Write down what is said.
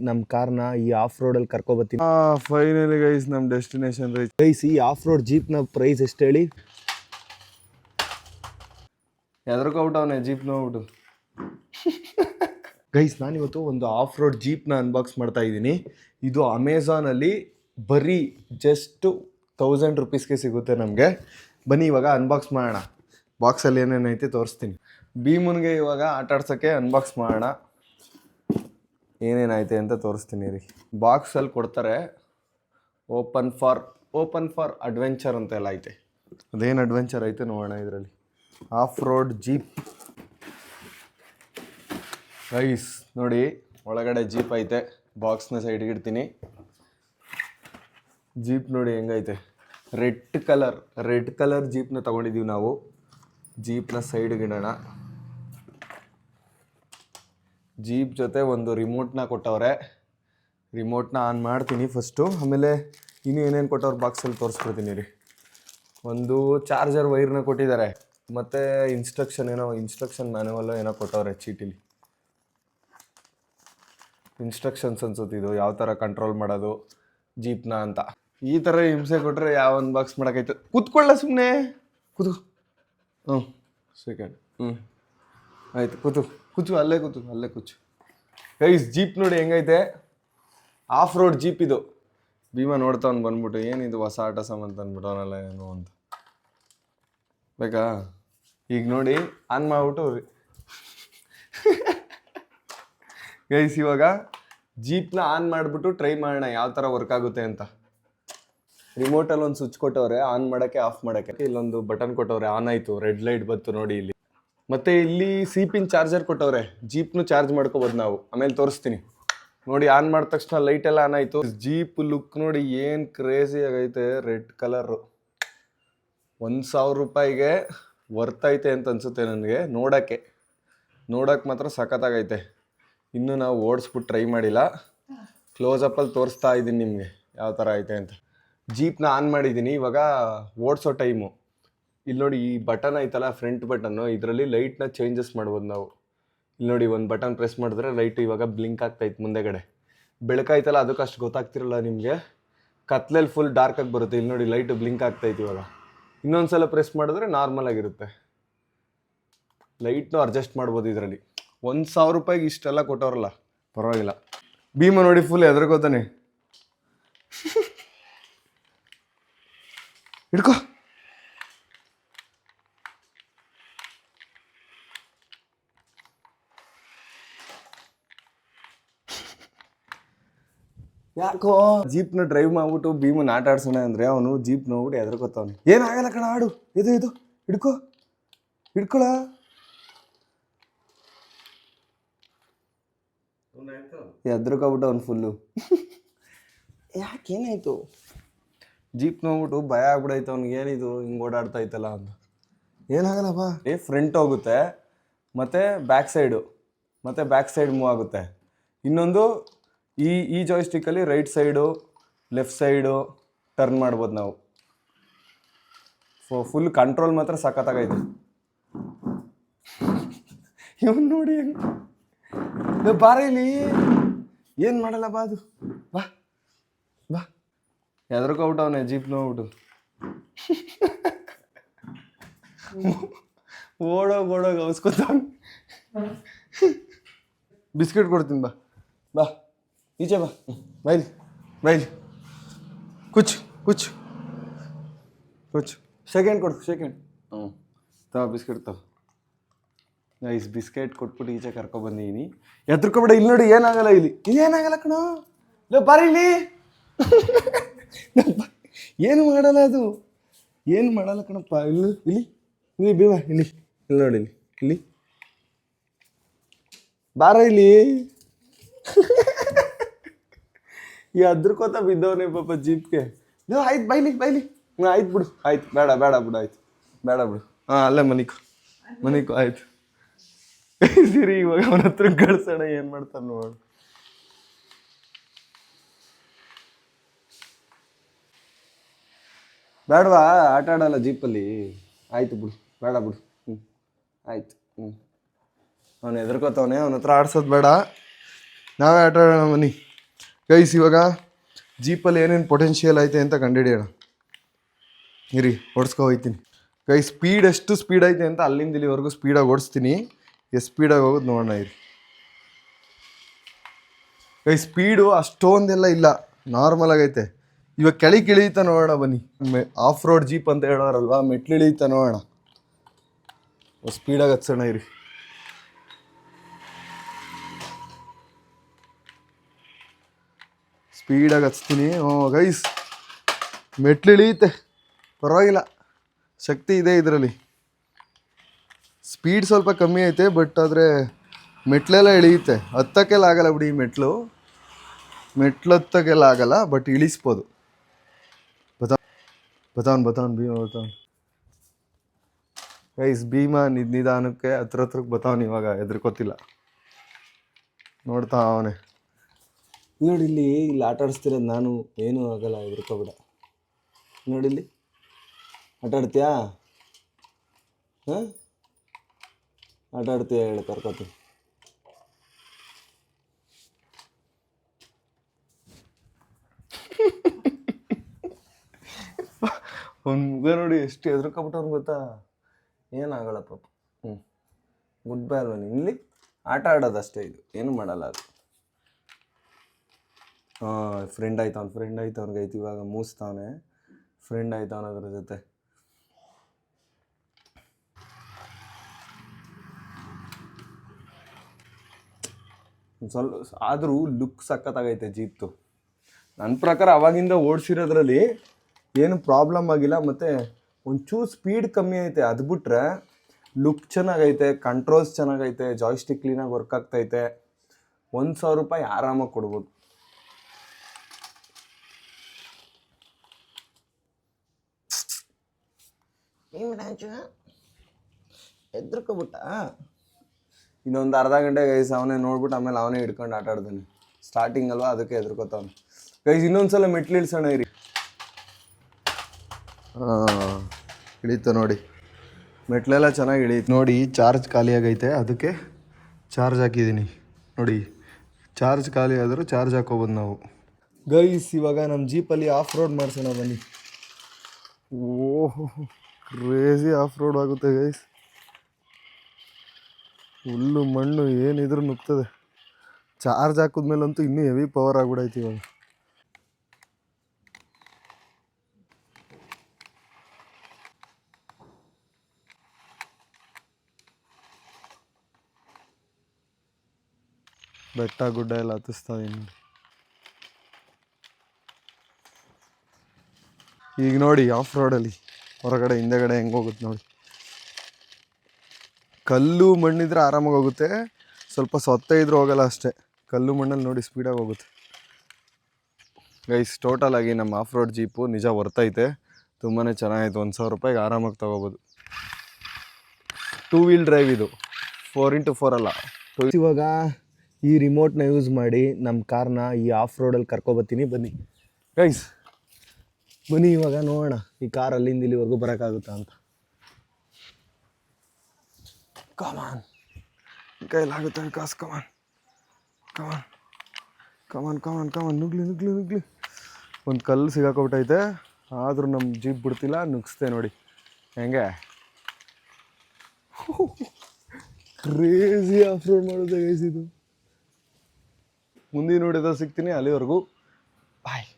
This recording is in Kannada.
ನಮ್ಮ ಕಾರ್ನ ಈ ಆಫ್ ರೋಡಲ್ಲಿ ಕರ್ಕೊಬತ್ತೀನಿ. ಫೈನಲಿ ಗೈಸ್ ನಮ್ಮ ಡೆಸ್ಟಿನೇಷನ್ ರೀಚ್. ಗೈಸ್ ಈ ಆಫ್ ರೋಡ್ ಜೀಪ್ನ ಪ್ರೈಸ್ ಎಷ್ಟು ಹೇಳಿ? ಎದ್ರಕೋಬಿಟ್ಟು ಅವನೇ ಜೀಪ್ ನೋಡ್ಬಿಟ್ಟು. ಗೈಸ್ ನಾನಿವತ್ತು ಒಂದು ಆಫ್ ರೋಡ್ ಜೀಪ್ನ ಅನ್ಬಾಕ್ಸ್ ಮಾಡ್ತಾ ಇದ್ದೀನಿ. ಇದು ಅಮೆಝಾನಲ್ಲಿ ಬರೀ ಜಸ್ಟ್ 1000 ರೂಪೀಸ್ಗೆ ಸಿಗುತ್ತೆ ನಮಗೆ. ಬನ್ನಿ ಇವಾಗ ಅನ್ಬಾಕ್ಸ್ ಮಾಡೋಣ. ಬಾಕ್ಸಲ್ಲಿ ಏನೇನೈತೆ ತೋರಿಸ್ತೀನಿ. ಭೀಮನ್ಗೆ ಇವಾಗ ಆಟ ಆಡ್ಸೋಕ್ಕೆ ಅನ್ಬಾಕ್ಸ್ ಮಾಡೋಣ. ಏನೇನೈತೆ ಅಂತ ತೋರಿಸ್ತೀನಿ ರೀ. ಬಾಕ್ಸಲ್ಲಿ ಕೊಡ್ತಾರೆ ಓಪನ್ ಫಾರ್ ಅಡ್ವೆಂಚರ್ ಅಂತೆಲ್ಲ ಐತೆ. ಅದೇನು ಅಡ್ವೆಂಚರ್ ಐತೆ ನೋಡೋಣ ಇದರಲ್ಲಿ. ಆಫ್ ರೋಡ್ ಜೀಪ್ ಗೈಸ್ ನೋಡಿ, ಒಳಗಡೆ ಜೀಪ್ ಐತೆ. ಬಾಕ್ಸ್ನ ಸೈಡ್ಗೆ ಇಡ್ತೀನಿ. ಜೀಪ್ ನೋಡಿ ಹೆಂಗೈತೆ, ರೆಡ್ ಕಲರ್ ಜೀಪ್ನ ತೊಗೊಂಡಿದ್ದೀವಿ ನಾವು. ಜೀಪ್ನ ಸೈಡ್ಗೆ ಇಡೋಣ. ಜೀಪ್ ಜೊತೆ ಒಂದು ರಿಮೋಟ್ನ ಕೊಟ್ಟವ್ರೆ. ರಿಮೋಟ್ನ ಆನ್ ಮಾಡ್ತೀನಿ ಫಸ್ಟು, ಆಮೇಲೆ ಇನ್ನೂ ಏನೇನು ಕೊಟ್ಟವ್ರು ಬಾಕ್ಸಲ್ಲಿ ತೋರಿಸ್ಕೊಡ್ತೀನಿ ರೀ. ಒಂದು ಚಾರ್ಜರ್ ವೈರ್ನ ಕೊಟ್ಟಿದ್ದಾರೆ, ಮತ್ತು ಇನ್ಸ್ಟ್ರಕ್ಷನ್ ಮ್ಯಾನುವಲ್ಲು ಏನೋ ಕೊಟ್ಟವ್ರೆ ಚೀಟಿಲಿ. ಇನ್ಸ್ಟ್ರಕ್ಷನ್ಸ್ ಅನ್ಸುತ್ತಿದ್ದು ಯಾವ ಥರ ಕಂಟ್ರೋಲ್ ಮಾಡೋದು ಜೀಪ್ನ ಅಂತ. ಈ ಥರ ಹಿಂಸೆ ಕೊಟ್ಟರೆ ಯಾವ ಅನ್ಬಾಕ್ಸ್ ಮಾಡೋಕ್ಕೈತೆ? ಕೂತ್ಕೊಳ್ಳ ಸುಮ್ಮನೆ ಕೂತು. ಸೆಕೆಂಡ್ ಆಯಿತು, ಕೂತು ಅಲ್ಲೇ ಕೂತು. ಗೈಸ್ ಜೀಪ್ ನೋಡಿ ಹೆಂಗೈತೆ, ಆಫ್ ರೋಡ್ ಜೀಪ್ ಇದು. ಭೀಮಾ ನೋಡ್ತಾವ್ನು ಬಂದ್ಬಿಟ್ಟು, ಏನಿದು ಹೊಸ ಆಟ ಸಾಮಾನು ಅಂದ್ಬಿಟ್ಟವನಲ್ಲ ಏನು ಅಂತ. ಬೇಕಾ? ಈಗ ನೋಡಿ ಆನ್ ಮಾಡ್ಬಿಟ್ಟು ಗೈಸ್ ಇವಾಗ ಜೀಪ್ನ ಆನ್ ಮಾಡಿಬಿಟ್ಟು ಟ್ರೈ ಮಾಡೋಣ ಯಾವ ಥರ ವರ್ಕ್ ಆಗುತ್ತೆ ಅಂತ. ರಿಮೋಟಲ್ಲಿ ಒಂದು ಸ್ವಿಚ್ ಕೊಟ್ಟವ್ರೆ ಆನ್ ಮಾಡೋಕ್ಕೆ ಆಫ್ ಮಾಡೋಕ್ಕೆ. ಇಲ್ಲೊಂದು ಬಟನ್ ಕೊಟ್ಟವ್ರೆ, ಆನ್ ಆಯಿತು, ರೆಡ್ ಲೈಟ್ ಬಂತು ನೋಡಿ ಇಲ್ಲಿ. ಮತ್ತು ಇಲ್ಲಿ ಪಿನ್ ಚಾರ್ಜರ್ ಕೊಟ್ಟವ್ರೆ, ಜೀಪ್ನು ಚಾರ್ಜ್ ಮಾಡ್ಕೋಬೋದು ನಾವು. ಆಮೇಲೆ ತೋರಿಸ್ತೀನಿ ನೋಡಿ. ಆನ್ ಮಾಡಿದ ತಕ್ಷಣ ಲೈಟೆಲ್ಲ ಆನ್ ಆಯಿತು. ಜೀಪ್ ಲುಕ್ ನೋಡಿ ಏನು ಕ್ರೇಜಿ ಆಗೈತೆ. ರೆಡ್ ಕಲರು 1000 ರೂಪಾಯಿಗೆ ವರ್ತ್ ಐತೆ ಅಂತ ಅನಿಸುತ್ತೆ ನನಗೆ. ನೋಡೋಕ್ಕೆ ಮಾತ್ರ ಸಖತ್ತಾಗೈತೆ. ಇನ್ನೂ ನಾವು ಓಡಿಸ್ಬಿಟ್ಟು ಟ್ರೈ ಮಾಡಿಲ್ಲ. ಕ್ಲೋಸಪ್ಪಲ್ಲಿ ತೋರಿಸ್ತಾ ಇದ್ದೀನಿ ನಿಮಗೆ ಯಾವ ಥರ ಐತೆ ಅಂತ. ಜೀಪ್ನ ಆನ್ ಮಾಡಿದ್ದೀನಿ. ಇವಾಗ ಓಡಿಸೋ ಟೈಮು. ಇಲ್ಲಿ ನೋಡಿ ಈ ಬಟನ್ ಐತಲ್ಲ, ಫ್ರಂಟ್ ಬಟನ್ನು, ಇದರಲ್ಲಿ ಲೈಟ್ನ ಚೇಂಜಸ್ ಮಾಡ್ಬೋದು ನಾವು. ಇಲ್ಲಿ ನೋಡಿ ಒಂದು ಬಟನ್ ಪ್ರೆಸ್ ಮಾಡಿದ್ರೆ ಲೈಟು ಇವಾಗ ಬ್ಲಿಂಕ್ ಆಗ್ತಾಯಿತ್ತು ಮುಂದೆಗಡೆ. ಬೆಳಕಾಯ್ತಲ್ಲ ಅದಕ್ಕೆ ಅಷ್ಟು ಗೊತ್ತಾಗ್ತಿರಲ್ಲ ನಿಮಗೆ. ಕತ್ಲಲ್ಲಿ ಫುಲ್ ಡಾರ್ಕಾಗಿ ಬರುತ್ತೆ. ಇಲ್ಲಿ ನೋಡಿ ಲೈಟು ಬ್ಲಿಂಕ್ ಆಗ್ತಾಯಿತ್ತು ಇವಾಗ. ಇನ್ನೊಂದು ಸಲ ಪ್ರೆಸ್ ಮಾಡಿದ್ರೆ ನಾರ್ಮಲ್ ಆಗಿರುತ್ತೆ. ಲೈಟ್ನು ಅಡ್ಜಸ್ಟ್ ಮಾಡ್ಬೋದು ಇದರಲ್ಲಿ. 1000 ರೂಪಾಯಿಗೆ ಇಷ್ಟೆಲ್ಲ ಕೊಟ್ಟವ್ರಲ್ಲ, ಪರವಾಗಿಲ್ಲ. ಭೀಮ ನೋಡಿ ಫುಲ್ ಹೆದರ್ಕೋತಾನೆ. ಹಿಡ್ಕೋ. ಯಾಕೋ ಜೀಪ್ನ ಡ್ರೈವ್ ಮಾಡ್ಬಿಟ್ಟು ಭೀಮನ್ ಆಟ ಆಡ್ಸೋಣ ಅಂದರೆ ಅವನು ಜೀಪ್ ನೋಡ್ಬಿಟ್ಟು ಹೆದರ್ಕೋತಾವನು. ಏನಾಗಲ್ಲ ಕಣ, ಆಡು, ಇದು ಹಿಡ್ಕೊಳ. ಹೆದರ್ಕೊಬಿಟ್ಟು ಅವ್ನು ಫುಲ್ಲು. ಯಾಕೇನಾಯ್ತು? ಜೀಪ್ ನೋಡ್ಬಿಟ್ಟು ಭಯ ಆಗ್ಬಿಡೈತೆ ಅವ್ನಿಗೆ. ಏನಿದು ಹಿಂಗೆ ಓಡಾಡ್ತಾ ಐತಲ್ಲ ಅಂತ. ಏನಾಗಲ್ಲಪ್ಪ. ಫ್ರಂಟ್ ಹೋಗುತ್ತೆ, ಮತ್ತು ಬ್ಯಾಕ್ ಸೈಡ್ ಮೂವ್ ಆಗುತ್ತೆ. ಇನ್ನೊಂದು ಈ ಜಾಯ್ಸ್ಟಿಕ್ಕಲ್ಲಿ right side left side turn ಮಾಡ್ಬೋದು ನಾವು. ಫುಲ್ ಕಂಟ್ರೋಲ್ ಮಾತ್ರ ಸಖತ್ತಾಗೈತೆ. ಇವನು ನೋಡಿ ಹೆಂಗೆ ಬಾರ ಇಲ್ಲಿ. ಏನು ಮಾಡಲ್ಲ ಬಾ, ಅದು ಬಾ ಹೆದರ್ಕೊಬಿಟ್ಟು ಅವನೇ ಜೀಪ್ ನೋಡ್ಬಿಟ್ಟು. ಓಡೋಗಿ ಅವಸ್ಕೊತಾವ. ಬಿಸ್ಕೆಟ್ ಕೊಡ್ತೀನಿ, ಬಾ ಈಚೆ ಬಾ. ಬೈಲಿ ಕುಚ್ ಸೆಕೆಂಡ್ ಕೊಡು. ತಗೋ ಬಿಸ್ಕೆಟ್ ತಗೋ. ಗೈಸ್ ಬಿಸ್ಕೆಟ್ ಕೊಟ್ಬಿಟ್ಟು ಈಚೆ ಕರ್ಕೊಬಂದಿದ್ದೀನಿ. ಎದ್ರಕೊಬೇಡ. ಇಲ್ಲಿ ನೋಡಿ ಏನಾಗಲ್ಲ. ಏನಾಗಲ್ಲ ಕಣೋ. ಬಾರಿ ಇಲ್ಲಿ. ಏನು ಮಾಡಲ್ಲ ಅದು, ಏನು ಮಾಡಲ್ಲ ಕಣಪ್ಪ. ಇಲ್ಲಿ ಭೀಮ ಇಲ್ಲಿ ನೋಡಿ, ಇಲ್ಲಿ ಬಾರ ಇಲ್ಲಿ. ಈ ಅದ್ರಕೋತ ಬಿದ್ದವನೇ ಪಾಪ ಜೀಪ್ಗೆ. ಆಯ್ತು ಬೈಲಿ. ಆಯ್ತು ಬಿಡು, ಆಯ್ತು ಬೇಡ ಬಿಡು, ಆಯ್ತು ಬೇಡ ಬಿಡು. ಅಲ್ಲೇ ಮನಿಕು ಆಯ್ತು. ಸಿರಿ ಇವಾಗ ಅವನ ಹತ್ರ ಕಳ್ಸೋಣ, ಏನು ಮಾಡ್ತಾನೆ ನೋಡು. ಬೇಡವಾ? ಆಟ ಆಡಲ್ಲ ಜೀಪಲ್ಲಿ. ಆಯ್ತು ಬಿಡು, ಬೇಡ ಬಿಡು. ಆಯ್ತು. ಅವನು ಹೆದರ್ಕೋತವನೆ, ಅವನ ಹತ್ರ ಆಡ್ಸೋದು ಬೇಡ. ನಾವೇ ಆಟ ಆಡೋಣ ಬನ್ನಿ ಗೈಸ್. ಇವಾಗ ಜೀಪಲ್ಲಿ ಏನೇನು ಪೊಟೆನ್ಷಿಯಲ್ ಐತೆ ಅಂತ ಕಂಡುಹಿಡಿಯೋಣ. ಇರಿ ಓಡಿಸ್ಕೊ ಹೋಗ್ತೀನಿ ಗೈಸ್. ಸ್ಪೀಡ್ ಎಷ್ಟು ಸ್ಪೀಡ್ ಐತೆ ಅಂತ ಅಲ್ಲಿಂದ ಇಲ್ಲಿವರೆಗೂ ಸ್ಪೀಡಾಗಿ ಓಡಿಸ್ತೀನಿ. ಎಷ್ಟು ಸ್ಪೀಡಾಗಿ ಹೋಗೋದು ನೋಡೋಣ ಇರಿ ಗೈಸ್. ಸ್ಪೀಡು ಅಷ್ಟೊಂದೆಲ್ಲ ಇಲ್ಲ, ನಾರ್ಮಲ್ ಆಗೈತೆ. ಇವಾಗ ಕೆಳಗೆ ಇಳೀತಾ ನೋಡೋಣ ಬನ್ನಿ. ಆಫ್ ರೋಡ್ ಜೀಪ್ ಅಂತ ಹೇಳೋರಲ್ವಾ, ಮೆಟ್ಲು ಇಳೀತಾ ನೋಡೋಣ. ಸ್ಪೀಡಾಗಿ ಹತ್ಸೋಣ ಇರಿ. ಸ್ಪೀಡಾಗಿ ಹಚ್ತೀನಿ. ಗೈಸ್ ಮೆಟ್ಲು ಇಳಿಯುತ್ತೆ, ಪರವಾಗಿಲ್ಲ, ಶಕ್ತಿ ಇದೆ ಇದರಲ್ಲಿ. ಸ್ಪೀಡ್ ಸ್ವಲ್ಪ ಕಮ್ಮಿ ಐತೆ, ಬಟ್ ಆದರೆ ಮೆಟ್ಲೆಲ್ಲ ಇಳಿಯುತ್ತೆ. ಹತ್ತಕ್ಕೆಲ್ಲ ಆಗಲ್ಲ ಬಿಡಿ, ಮೆಟ್ಲು ಹತ್ತಕ್ಕೆಲ್ಲ ಆಗಲ್ಲ, ಬಟ್ ಇಳಿಸ್ಬೋದು. ಬತಾನ್ ಭೀಮಾ ಗೈಸ್. ಭೀಮಾ ನಿಧಾನಕ್ಕೆ ಹತ್ರಕ್ಕೆ ಬತಾವನ್. ಇವಾಗ ಹೆದರ್ಕೋತಿಲ್ಲ, ನೋಡ್ತಾ ಅವನೇ. ನೋಡಿ ಇಲ್ಲಿ ಆಟ ಆಡಿಸ್ತಿರೋದು ನಾನು, ಏನೂ ಆಗಲ್ಲ, ಹೆದರ್ಕೋಬೇಡ. ನೋಡಿಲ್ಲಿ ಆಟ ಆಡ್ತೀಯಾ? ಹಾಂ, ಆಟ ಆಡ್ತೀಯಾ ಹೇಳು, ಕರ್ಕೋತೀನಿ. ಅವ್ನ ಮುಗ ನೋಡಿ ಎಷ್ಟು ಹೆದರ್ಕೊಬಿಟ್ಟವ್ನು ಗೊತ್ತಾ. ಏನಾಗಲ್ಲ ಪಾಪ. ಗುಡ್ ಬೈ ಅಲ್ವ ನೀನು? ಇಲ್ಲಿ ಆಟ ಆಡೋದಷ್ಟೇ, ಇದು ಏನು ಮಾಡಲ್ಲ ಅದು. ಫ್ರೆಂಡ್ ಆಯ್ತು ಅವ್ನಿಗೆ ಐತಿ. ಇವಾಗ ಮೂಸ್ತಾವನೆ, ಫ್ರೆಂಡ್ ಆಯ್ತು ಅವನದ್ರ ಜೊತೆ. ಸ್ವಲ್ಪ ಆದರೂ ಲುಕ್ ಸಖತ್ತಾಗೈತೆ ಜೀಪ್ತು. ನನ್ನ ಪ್ರಕಾರ ಅವಾಗಿಂದ ಓಡಿಸಿರೋದ್ರಲ್ಲಿ ಏನು ಪ್ರಾಬ್ಲಮ್ ಆಗಿಲ್ಲ. ಮತ್ತು ಒಂಚೂರು ಸ್ಪೀಡ್ ಕಮ್ಮಿ ಐತೆ, ಅದು ಬಿಟ್ರೆ ಲುಕ್ ಚೆನ್ನಾಗೈತೆ, ಕಂಟ್ರೋಲ್ಸ್ ಚೆನ್ನಾಗೈತೆ, ಜಾಯ್ಸ್ಟಿಕ್ ಕ್ಲೀನಾಗಿ ವರ್ಕ್ ಆಗ್ತೈತೆ. 1,000 ರೂಪಾಯಿ ಆರಾಮಾಗಿ ಕೊಡ್ಬೋದು. ಹೆದ್ರಕೊಬಿಟ್ಟ. ಇನ್ನೊಂದು ಅರ್ಧ ಗಂಟೆ ಗೈಸ್ ಅವನೇ ನೋಡ್ಬಿಟ್ಟು ಆಮೇಲೆ ಅವನೇ ಹಿಡ್ಕೊಂಡು ಆಟ ಆಡ್ತಾನೆ. ಸ್ಟಾರ್ಟಿಂಗ್ ಅಲ್ವಾ, ಅದಕ್ಕೆ ಹೆದರ್ಕೋತಾವನು ಗೈಸ್. ಇನ್ನೊಂದ್ಸಲ ಮೆಟ್ಲು ಇಳಿಸೋಣ ಇರಿ. ಇಳೀತು ನೋಡಿ, ಮೆಟ್ಲೆಲ್ಲ ಚೆನ್ನಾಗಿ ಇಳೀತು ನೋಡಿ. ಚಾರ್ಜ್ ಖಾಲಿ ಆಗೈತೆ, ಅದಕ್ಕೆ ಚಾರ್ಜ್ ಹಾಕಿದ್ದೀನಿ ನೋಡಿ. ಚಾರ್ಜ್ ಖಾಲಿ ಆದರೂ ಚಾರ್ಜ್ ಹಾಕೋಬೋದು ನಾವು ಗೈಸ್. ಇವಾಗ ನಮ್ಮ ಜೀಪಲ್ಲಿ ಆಫ್ ರೋಡ್ ಮಾಡಿಸೋಣ ಬನ್ನಿ. ಓಹೋ, ಕ್ರೇಜಿ ಆಫ್ ರೋಡ್ ಆಗುತ್ತೆ ಗೈಸ್. ಹುಲ್ಲು ಮಣ್ಣು ಏನಿದ್ರು ನುಗ್ತದೆ. ಚಾರ್ಜ್ ಹಾಕಿದ್ಮೇಲಂತೂ ಇನ್ನೂ ಹೆವಿ ಪವರ್ ಆಗ್ಬಿಡೈತಿ ಇವಾಗ. ಬೆಟ್ಟ ಗುಡ್ಡ ಎಲ್ಲ ಹತ್ತಿಸ್ತಾ ಇದೀನಿ. ಈಗ ನೋಡಿ ಆಫ್ ರೋಡಲ್ಲಿ ಹೊರಗಡೆ ಹಿಂದೆಗಡೆ ಹೆಂಗೆ ಹೋಗುತ್ತೆ ನೋಡಿ. ಕಲ್ಲು ಮಣ್ಣಿದ್ರೆ ಆರಾಮಾಗಿ ಹೋಗುತ್ತೆ, ಸ್ವಲ್ಪ ಸೊತ್ತೆ ಇದ್ರೂ ಹೋಗಲ್ಲ ಅಷ್ಟೇ. ಕಲ್ಲು ಮಣ್ಣಲ್ಲಿ ನೋಡಿ ಸ್ಪೀಡಾಗಿ ಹೋಗುತ್ತೆ ಗೈಸ್. ಟೋಟಲ್ ಆಗಿ ನಮ್ಮ ಆಫ್ ರೋಡ್ ಜೀಪು ನಿಜ ವರ್ತೈತೆ, ತುಂಬಾ ಚೆನ್ನಾಗೈತೆ. 1,000 ರೂಪಾಯಿಗೆ ಆರಾಮಾಗಿ ತೊಗೋಬೋದು. 2 ವೀಲ್ ಡ್ರೈವ್ ಇದು, 4x4 ಅಲ್ಲ. ಇವಾಗ ಈ ರಿಮೋಟ್ನ ಯೂಸ್ ಮಾಡಿ ನಮ್ಮ ಕಾರ್ನ ಈ ಆಫ್ ರೋಡಲ್ಲಿ ಕರ್ಕೊಬತ್ತೀನಿ ಬನ್ನಿ ಗೈಸ್. ಬನ್ನಿ ಇವಾಗ ನೋಡೋಣ ಈ ಕಾರ್ ಅಲ್ಲಿಂದ ಇಲ್ಲಿವರೆಗೂ ಬರೋಕ್ಕಾಗುತ್ತಾ ಅಂತ. ಕಮಾನ್, ಕೈಲಾಗುತ್ತೆ ಕಾಸು. ಕಮಾನ್ ನುಗ್ಲಿ. ಒಂದು ಕಲ್ಲು ಸಿಗಾಕೊಬಿಟ್ಟೈತೆ, ಆದರೂ ನಮ್ಮ ಜೀಪ್ ಬಿಡ್ತಿಲ್ಲ, ನುಗ್ಸ್ತೆ ನೋಡಿ ಹೆಂಗೆ. ಕ್ರೇಜಿ ಆಫ್ ರೋಡ್ ಮಾಡೋದೇ ಗೈಸ್ ಇದು. ಮುಂದೆ ನೋಡಿದ ಸಿಗ್ತೀನಿ, ಅಲ್ಲಿವರೆಗೂ ಬಾಯ್.